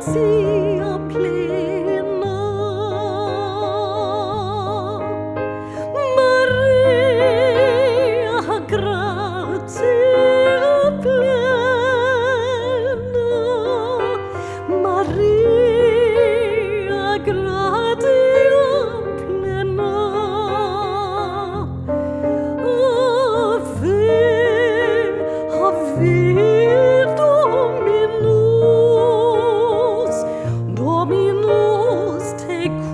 plena, Maria gratia plena, Maria gratia plena, Ave Dominus, Dominus tecum.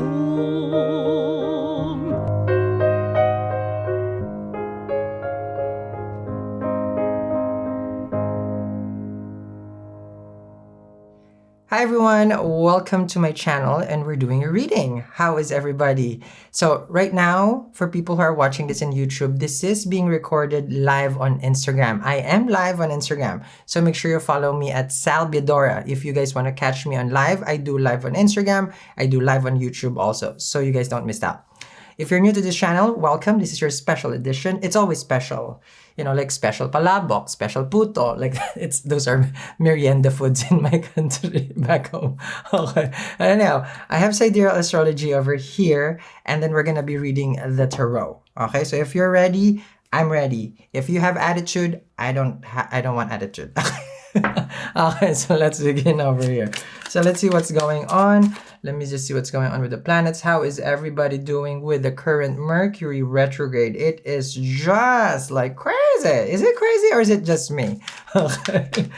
Hi everyone, welcome to my channel and we're doing a reading. How is everybody? So right now, for people who are watching this on YouTube, this is being recorded live on Instagram. I am live on Instagram, so make sure you follow me at Salbiadora. If you guys want to catch me on live, I do live on Instagram, I do live on YouTube also, so you guys don't miss out. If you're new to this channel, welcome. This is your special edition. It's always special. You know, like special palabok, special puto. Like those are merienda foods in my country back home. Okay. Anyhow, I have sidereal astrology over here, and then we're gonna be reading the tarot. Okay, so if you're ready, I'm ready. If you have attitude, I don't want attitude. Okay, so let's begin over here. So let's see what's going on. Let me just see what's going on with the planets. How is everybody doing with the current Mercury retrograde? It is just like crazy. Is it crazy or is it just me? Okay.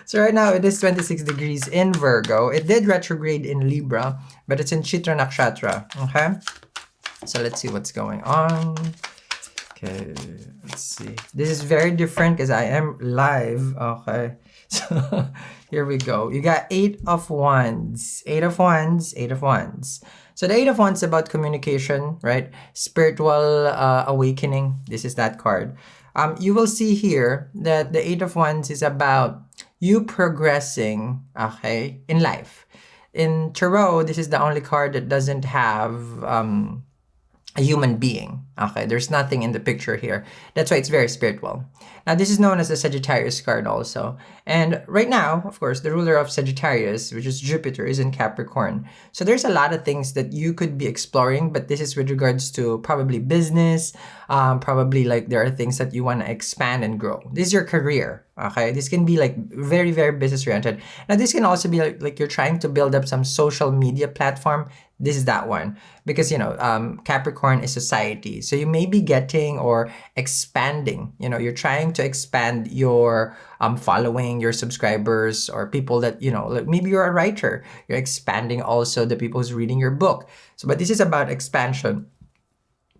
So right now it is 26 degrees in Virgo. It did retrograde in Libra, but it's in Chitra Nakshatra. Okay. So let's see what's going on. Okay, let's see. This is very different because I am live. Okay, so here we go. You got 8 of Wands, 8 of Wands, 8 of Wands. So the 8 of Wands is about communication, right? Spiritual awakening. This is that card. You will see here that the 8 of Wands is about you progressing, okay, in life. In Tarot, this is the only card that doesn't have a human being. Okay, there's nothing in the picture here. That's why it's very spiritual. Now, this is known as the Sagittarius card also. And right now, of course, the ruler of Sagittarius, which is Jupiter, is in Capricorn. So there's a lot of things that you could be exploring, but this is with regards to probably business, probably like there are things that you want to expand and grow. This is your career. Okay, this can be like very, very business oriented. Now, this can also be like you're trying to build up some social media platform. This is that one because, you know, Capricorn is society. So you may be getting or expanding, you know, you're trying to expand your following, your subscribers, or people that, you know, like maybe you're a writer. You're expanding also the people who's reading your book. So, but this is about expansion.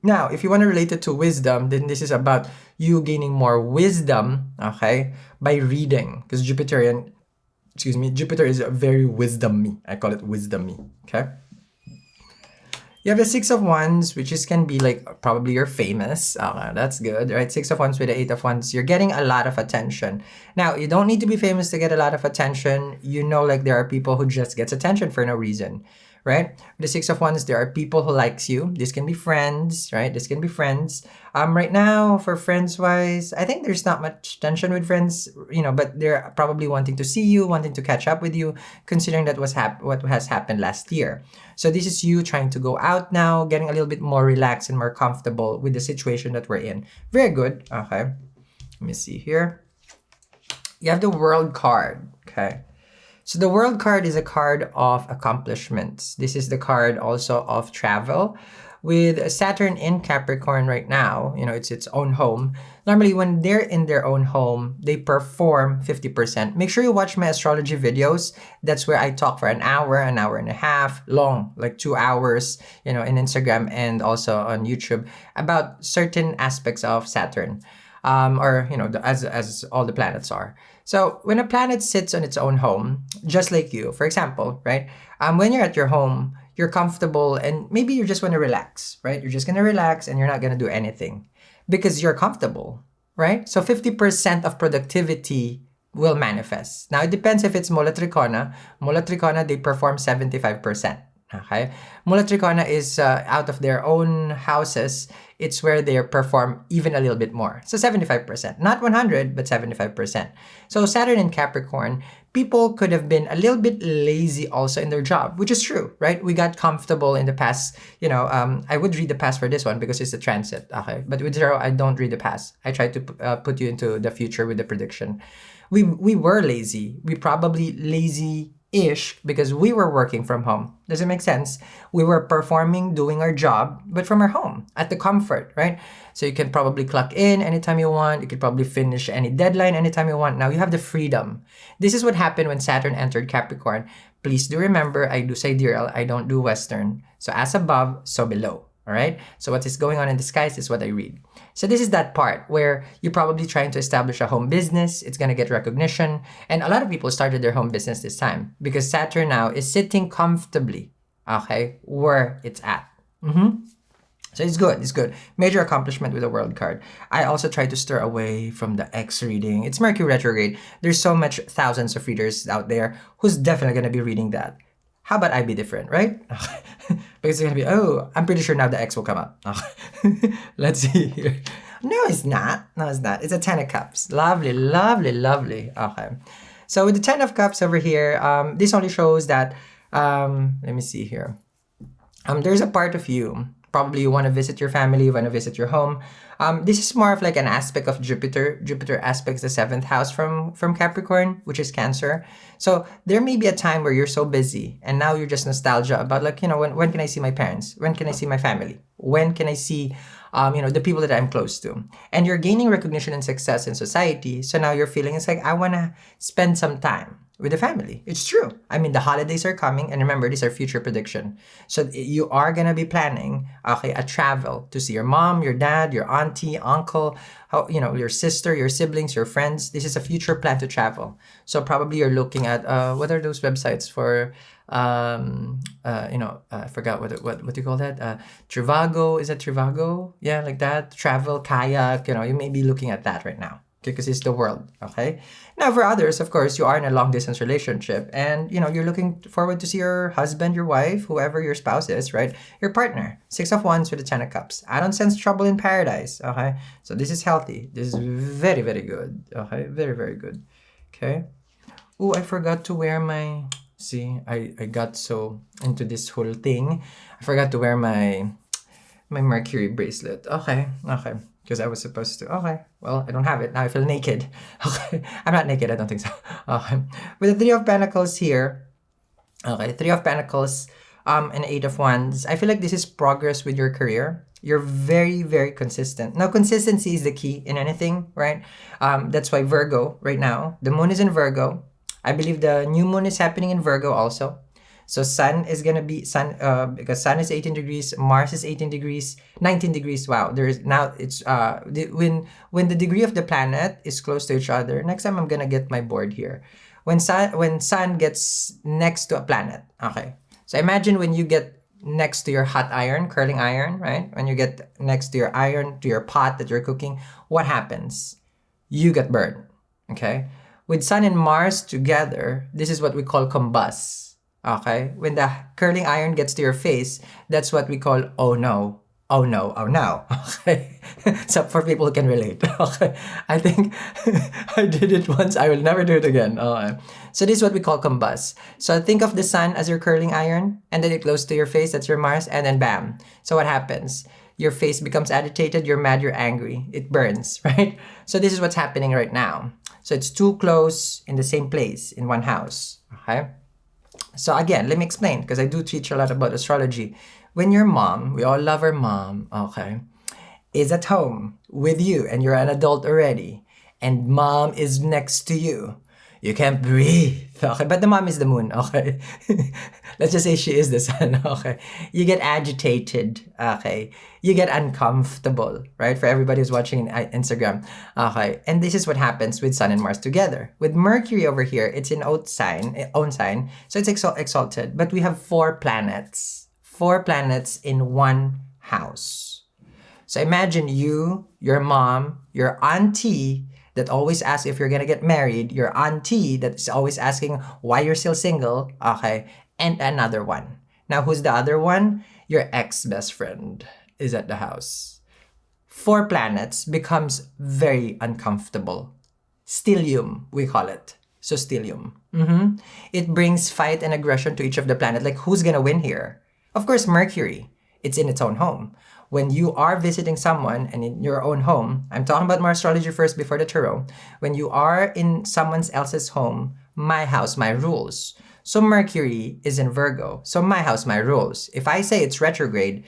Now, if you want to relate it to wisdom, then this is about you gaining more wisdom, okay, by reading. Because Jupiter is a very wisdom-y. I call it wisdom-y, okay? You have the 6 of Wands, which is can be like probably you're famous. That's good, right? 6 of Wands with the 8 of Wands. You're getting a lot of attention. Now, you don't need to be famous to get a lot of attention. You know, like there are people who just gets attention for no reason, right? The 6 of Wands, there are people who likes you. This can be friends, right? This can be friends. Right now, for friends-wise, I think there's not much tension with friends, you know, but they're probably wanting to see you, wanting to catch up with you, considering that what has happened last year. So this is you trying to go out now, getting a little bit more relaxed and more comfortable with the situation that we're in. Very good. Okay. Let me see here. You have the World card. Okay. So the World card is a card of accomplishments. This is the card also of travel. With Saturn in Capricorn right now, you know, it's its own home. Normally, when they're in their own home, they perform 50%. Make sure you watch my astrology videos. That's where I talk for an hour and a half long, like 2 hours, you know, in Instagram and also on YouTube about certain aspects of Saturn. Or, you know, as all the planets are. So when a planet sits on its own home, just like you, for example, right? When you're at your home, you're comfortable and maybe you just want to relax, right? You're just going to relax and you're not going to do anything because you're comfortable, right? So 50% of productivity will manifest. Now, it depends if it's Mula Tricona. Mula Tricona, they perform 75%. Okay, Mula Tricona is out of their own houses. It's where they perform even a little bit more. So 75%, not 100, but 75%. So Saturn in Capricorn, people could have been a little bit lazy also in their job, which is true, right? We got comfortable in the past. I would read the past for this one because it's a transit, okay? But with zero, I don't read the past. I try to put you into the future with the prediction. We were lazy. We probably lazy-ish because we were working from home. Does it make sense? We were performing, doing our job, but from our home at the comfort, right? So you can probably clock in anytime you want. You could probably finish any deadline anytime you want. Now you have the freedom. This is what happened when Saturn entered Capricorn. Please do remember, I do sidereal, I don't do Western. So as above, so below. All right? So what is going on in the skies is what I read. So this is that part where you're probably trying to establish a home business. It's going to get recognition. And a lot of people started their home business this time because Saturn now is sitting comfortably, okay, where it's at. So it's good. It's good. Major accomplishment with a world card. I also try to stir away from the X reading. It's Mercury retrograde. There's so much thousands of readers out there who's definitely going to be reading that. How about I be different, right? Because it's going to be, I'm pretty sure now the X will come up. Let's see here. No, it's not. No, it's not. It's a 10 of Cups. Lovely, lovely, lovely. Okay. So with the 10 of Cups over here, this only shows that, let me see here. There's a part of you. Probably you want to visit your family, you want to visit your home. This is more of like an aspect of Jupiter. Jupiter aspects the 7th house from Capricorn, which is Cancer. So there may be a time where you're so busy and now you're just nostalgia about like, when can I see my parents? When can I see my family? When can I see, the people that I'm close to? And you're gaining recognition and success in society. So now you're feeling it's like, I want to spend some time with the family. It's true. I mean, the holidays are coming, and remember, these are future prediction. So you are gonna be planning, a travel to see your mom, your dad, your auntie, uncle, your sister, your siblings, your friends. This is a future plan to travel. So probably you're looking at what are those websites for? I forgot what do you call that? Trivago. Is that Trivago? Yeah, like that. Travel, kayak. You may be looking at that right now. Because it's the world, okay? Now, for others, of course, you are in a long-distance relationship and, you're looking forward to see your husband, your wife, whoever your spouse is, right? Your partner. 6 of Wands with the 10 of Cups. I don't sense trouble in paradise, okay? So this is healthy. This is very, very good, okay? Very, very good, okay? Oh, I forgot to wear my... See, I got so into this whole thing. I forgot to wear my Mercury bracelet. Okay. Because I was supposed to. Okay. Well, I don't have it. Now I feel naked. Okay. I'm not naked. I don't think so. Okay. With the 3 of Pentacles here. Okay. 3 of Pentacles and 8 of Wands. I feel like this is progress with your career. You're very, very consistent. Now, consistency is the key in anything, right? That's why Virgo right now. The moon is in Virgo. I believe the new moon is happening in Virgo also. So Sun is gonna be because Sun is 18 degrees, Mars is 18 degrees, 19 degrees. Wow, when the degree of the planet is close to each other. Next time I'm gonna get my board here. When Sun gets next to a planet. Okay, so imagine when you get next to your hot iron, curling iron, right? When you get next to your iron, to your pot that you're cooking, what happens? You get burned. Okay, with Sun and Mars together, this is what we call combust. Okay, when the curling iron gets to your face, that's what we call oh no, oh no, oh no. Okay, so for people who can relate. Okay, I think I did it once. I will never do it again. Okay, so this is what we call combust. So think of the sun as your curling iron, and then it goes to your face. That's your Mars, and then bam. So what happens? Your face becomes agitated. You're mad. You're angry. It burns, right? So this is what's happening right now. So it's too close in the same place in one house. Okay. So again, let me explain because I do teach a lot about astrology. When your mom, we all love our mom, okay, is at home with you and you're an adult already and mom is next to you, you can't breathe, okay? But the mom is the moon, okay? Let's just say she is the sun, okay? You get agitated, okay? You get uncomfortable, right? For everybody who's watching Instagram, okay? And this is what happens with Sun and Mars together. With Mercury over here, it's in own sign, so it's exalted. But we have 4 planets in one house. So imagine you, your mom, your auntie, that always asks if you're gonna get married, your auntie that's always asking why you're still single, okay, and another one. Now, who's the other one? Your ex-best friend is at the house. 4 planets becomes very uncomfortable. Stellium, we call it. So stellium. It brings fight and aggression to each of the planet. Like, who's gonna win here? Of course, Mercury. It's in its own home. When you are visiting someone and in your own home, I'm talking about more astrology first before the tarot. When you are in someone else's home, my house, my rules. So Mercury is in Virgo. So my house, my rules. If I say it's retrograde,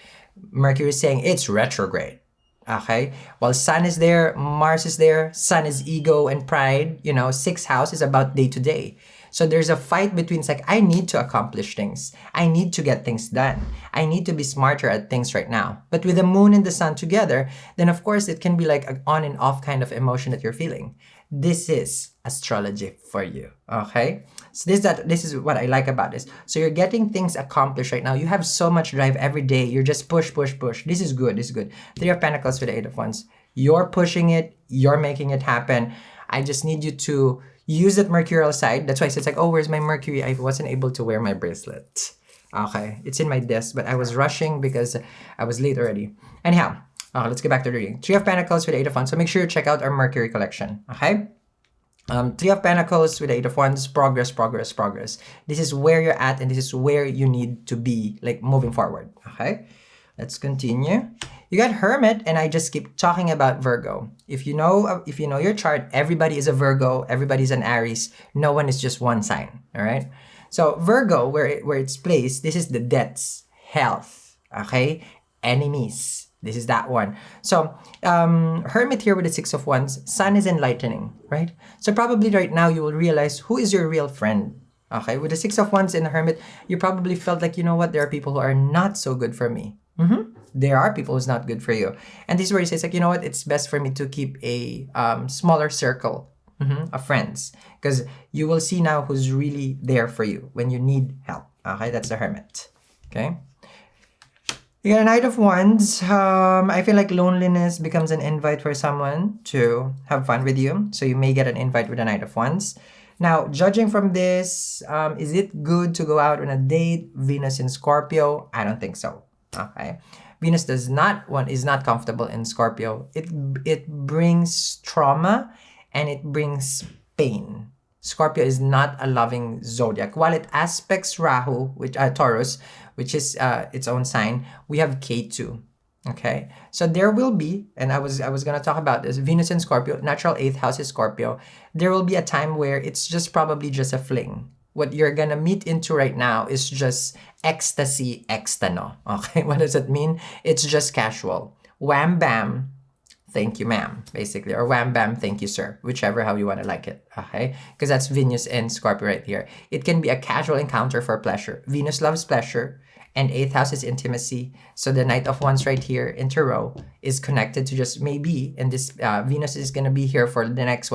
Mercury is saying it's retrograde. Okay? While Sun is there, Mars is there, Sun is ego and pride. Sixth house is about day to day. So there's a fight between, it's like, I need to accomplish things. I need to get things done. I need to be smarter at things right now. But with the moon and the sun together, then of course it can be like an on and off kind of emotion that you're feeling. This is astrology for you, okay? So this is what I like about this. So you're getting things accomplished right now. You have so much drive every day. You're just push. This is good, this is good. Three of Pentacles with the Eight of Wands. You're pushing it, you're making it happen. I just need you to use that mercurial side. That's why it's like, oh, where's my Mercury? I wasn't able to wear my bracelet. Okay, it's in my desk, but I was rushing because I was late already. Anyhow, let's get back to the reading. Three of Pentacles with the Eight of Wands. So make sure you check out our Mercury collection. Okay. Three of Pentacles with the Eight of Wands. Progress. This is where you're at, and this is where you need to be, like, moving forward. Okay. Let's continue. You got Hermit, and I just keep talking about Virgo. If you know your chart, everybody is a Virgo, everybody's an Aries. No one is just one sign. All right. So Virgo, where it's placed, this is the debts, health. Okay, enemies. This is that one. So Hermit here with the Six of Wands. Sun is enlightening, right? So probably right now you will realize who is your real friend. Okay, with the Six of Wands in the Hermit, you probably felt like, you know what, there are people who are not so good for me. There are people who's not good for you. And this is where he says, like, you know what, it's best for me to keep a smaller circle of friends. Because you will see now who's really there for you when you need help. Okay, that's the Hermit. Okay. You got a Knight of Wands. I feel like loneliness becomes an invite for someone to have fun with you. So you may get an invite with a Knight of Wands. Now, judging from this, is it good to go out on a date? Venus in Scorpio? I don't think so. Okay. Venus is not comfortable in Scorpio. It brings trauma and it brings pain. Scorpio is not a loving zodiac. While it aspects Rahu, which Taurus, which is its own sign, we have K2. Okay, so there will be, and I was gonna talk about this. Venus in Scorpio, natural 8th house is Scorpio. There will be a time where it's probably just a fling. What you're gonna meet into right now is just ecstasy, extano. Okay, what does it mean? It's just casual. Wham bam, thank you ma'am, basically, or wham bam, thank you sir, whichever how you want to like it. Okay, because that's Venus in Scorpio right here. It can be a casual encounter for pleasure. Venus loves pleasure, and 8th house is intimacy. So the Knight of Wands right here in Tarot is connected to just maybe, and this Venus is gonna be here for the next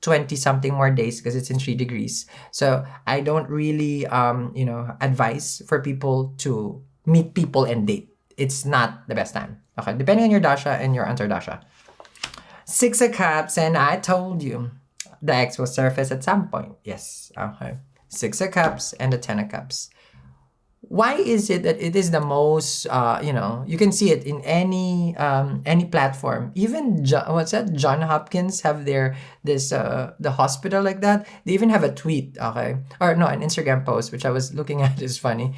20 something more days because it's in 3 degrees. So I don't really advise for people to meet people and date. It's not the best time. Okay, depending on your dasha and your antardasha. 6 of Cups, and I told you the X will surface at some point. Yes. Okay. 6 of Cups and the 10 of Cups. Why is it that it is the most, you can see it in any platform. Even John Hopkins have the hospital like that. They even have a tweet, okay, or no, an Instagram post, which I was looking at. Is funny.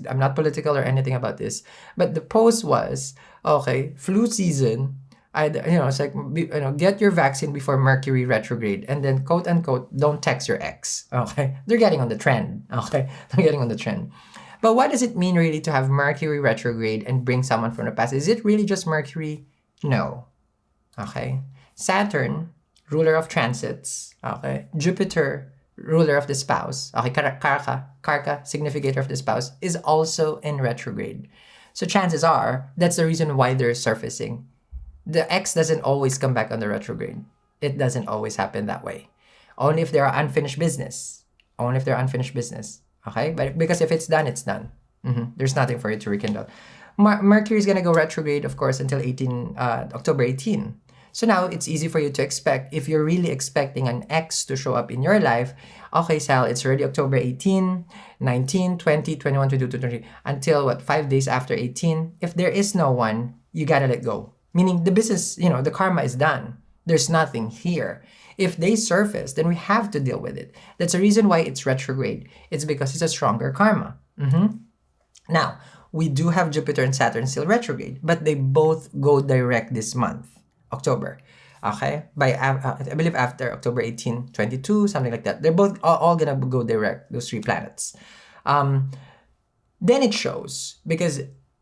I'm not political or anything about this, but the post was, okay, flu season. It's like, get your vaccine before Mercury retrograde, and then quote unquote, don't text your ex. Okay, they're getting on the trend. Okay, they're getting on the trend. But what does it mean really to have Mercury retrograde and bring someone from the past? Is it really just Mercury? No. Okay. Saturn, ruler of transits. Okay. Jupiter, ruler of the spouse. Okay. Karka, significator of the spouse, is also in retrograde. So chances are, that's the reason why they're surfacing. The ex doesn't always come back on the retrograde. It doesn't always happen that way. Only if there are unfinished business. Okay, but because if it's done, it's done. There's nothing for you to rekindle. Mercury is gonna go retrograde, of course, until October 18. So now it's easy for you to expect, if you're really expecting an ex to show up in your life. Okay, Sal, it's already October 18, 19, 20, 21, 22, 23, until 5 days after 18. If there is no one, you gotta let go. Meaning the business, the karma is done. There's nothing here. If they surface, then we have to deal with it. That's the reason why it's retrograde. It's because it's a stronger karma. Now, we do have Jupiter and Saturn still retrograde, but they both go direct this month, October. Okay? I believe after October 18, 22, something like that. They're both all gonna go direct, those three planets. Then it shows, because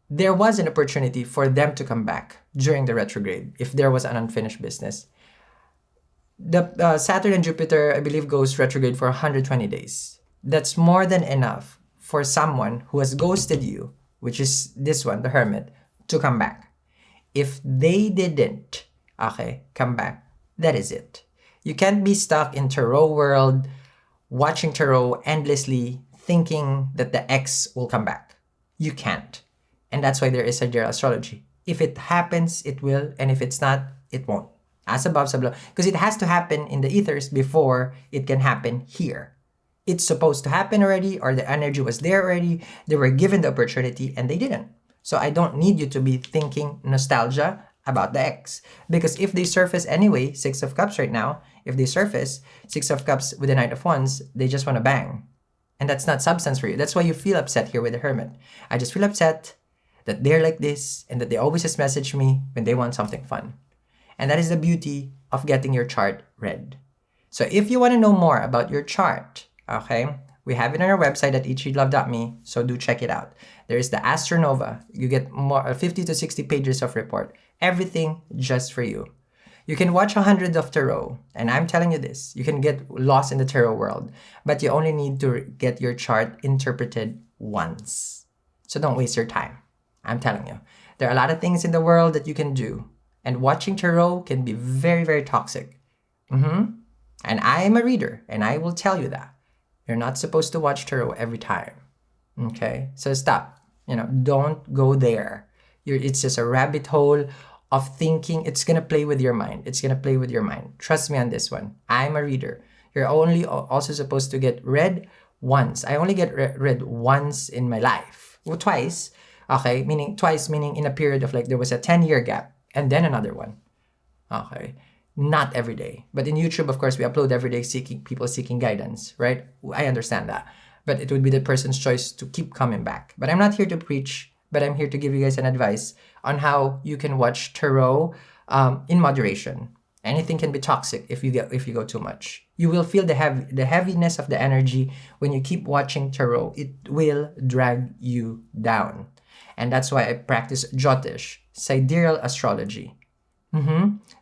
there was an opportunity for them to come back during the retrograde if there was an unfinished business. The Saturn and Jupiter, I believe, goes retrograde for 120 days. That's more than enough for someone who has ghosted you, which is this one, the Hermit, to come back. If they didn't, come back, that is it. You can't be stuck in tarot world, watching tarot endlessly, thinking that the ex will come back. You can't. And that's why there is sidereal astrology. If it happens, it will, and if it's not, it won't. As above, so below. Because it has to happen in the ethers before it can happen here. It's supposed to happen already, or the energy was there already. They were given the opportunity and they didn't. So I don't need you to be thinking nostalgia about the ex. Because if they surface anyway, Six of Cups right now, if they surface, Six of Cups with the Knight of Wands, they just want to bang. And that's not substance for you. That's why you feel upset here with the Hermit. I just feel upset that they're like this and that they always just message me when they want something fun. And that is the beauty of getting your chart read. So if you want to know more about your chart, we have it on our website at eatreadlove.me, so do check it out. There is the Astronova. You get more 50 to 60 pages of report. Everything just for you. You can watch 100 of tarot, and I'm telling you this, you can get lost in the tarot world, but you only need to get your chart interpreted once. So don't waste your time. I'm telling you. There are a lot of things in the world that you can do, and watching tarot can be very, very toxic. And I am a reader, and I will tell you that. You're not supposed to watch tarot every time. Okay? So stop. Don't go there. It's just a rabbit hole of thinking. It's going to play with your mind. It's going to play with your mind. Trust me on this one. I'm a reader. You're only also supposed to get read once. I only get read once in my life. Well, twice. Okay? Twice meaning in a period of there was a 10-year gap and then another one. Okay? Not every day. But in YouTube, of course, we upload every day people seeking guidance, right? I understand that. But it would be the person's choice to keep coming back. But I'm not here to preach, but I'm here to give you guys an advice on how you can watch tarot in moderation. Anything can be toxic if you go too much. You will feel the heaviness of the energy when you keep watching tarot. It will drag you down. And that's why I practice Jyotish, sidereal astrology.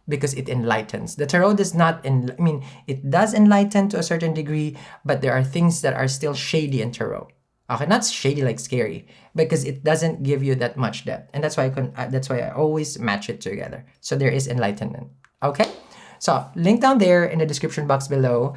Because it enlightens. The tarot does not, it does enlighten to a certain degree, but there are things that are still shady in tarot. Okay, not shady like scary, because it doesn't give you that much depth. And that's why I always match it together. So there is enlightenment. Okay? So, link down there in the description box below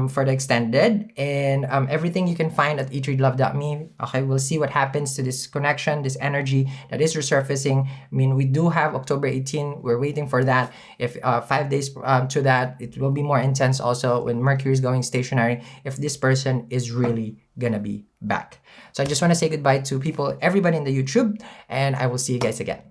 for the extended, and everything you can find at eatreadlove.me. Okay, we'll see what happens to this connection, this energy that is resurfacing. We do have October 18. We're waiting for that. If 5 days to that, it will be more intense also when Mercury is going stationary, if this person is really gonna be back. So I just want to say goodbye to everybody in the YouTube, and I will see you guys again.